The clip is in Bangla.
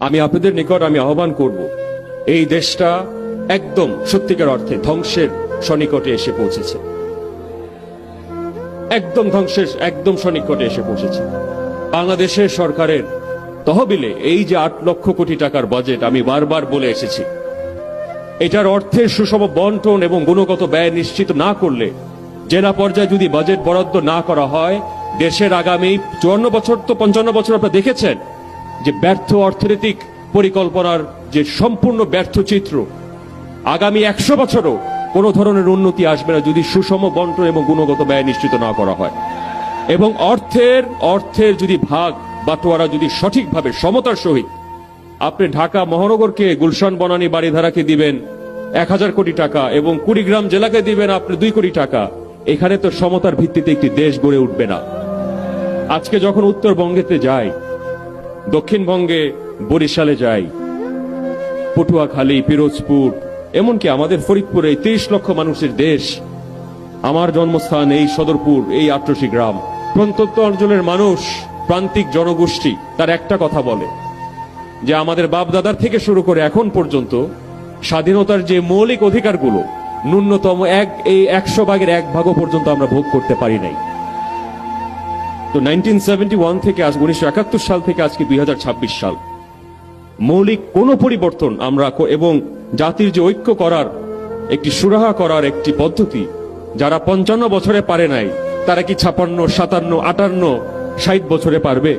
আমি আপনাদের নিকট আমি আহ্বান করব, এই দেশটা একদম সত্যিকার অর্থে ধ্বংসের সনিকটে এসে পৌঁছেছে, একদম ধ্বংসের একদম সনিকটে এসে পৌঁছেছে। বাংলাদেশের সরকারের তহবিলে এই যে 8 লক্ষ কোটি টাকার বাজেট, আমি বারবার বলে এসেছি, এটার অর্থের সুষম বন্টন এবং গুণগত ব্যয় নিশ্চিত না করলে, জেলা পর্যায়ে যদি বাজেট বরাদ্দ না করা হয়, দেশের আগামী 54 বছর তো 55 বছর আপনারা দেখেছেন যে ব্যর্থ অর্থনৈতিক পরিকল্পনার যে সম্পূর্ণ ব্যর্থ চিত্র, আগামী 100 বছরও কোনো ধরনের উন্নতি আসবে না যদি সুষম বন্টন এবং গুণগত ব্যয় নিশ্চিত না করা হয়। এবং অর্থের যদি ভাগ বাটোয়ারা যদি সঠিকভাবে সমতার সহিত, আপনি ঢাকা মহানগরকে গুলশান বনানী বাড়িধারাকে দিবেন 1000 কোটি টাকা এবং কুড়িগ্রাম জেলাকে দিবেন আপনি 2 কোটি টাকা, এখানে তো সমতার ভিত্তিতে একটি দেশ গড়ে উঠবে না। আজকে যখন উত্তরবঙ্গেতে যাই, দক্ষিণবঙ্গে বরিশালে যাই, পটুয়াখালী, পিরোজপুর, এমনকি আমাদের ফরিদপুরে 30 লক্ষ মানুষের দেশ, আমার জন্মস্থান এই সদরপুর, এই আটরশি গ্রাম, প্রত্যন্ত অঞ্চলের মানুষ, প্রান্তিক জনগোষ্ঠী তার একটা কথা বলে যে আমাদের বাপ দাদার থেকে শুরু করে এখন পর্যন্ত স্বাধীনতার যে মৌলিক অধিকারগুলো ন্যূনতম 100 ভাগের 1 ভাগও পর্যন্ত আমরা ভোগ করতে পারি নাই। তো 1971 থেকে 1971 সাল থেকে আজকে 2026 সাল, মৌলিক কোনো পরিবর্তন আমরা এবং জাতির যে ঐক্য করার একটি সুরাহা করার একটি পদ্ধতি, যারা 55 বছরে পারে নাই তারা কি 56, 57, 58, 60 বছরে পারবে?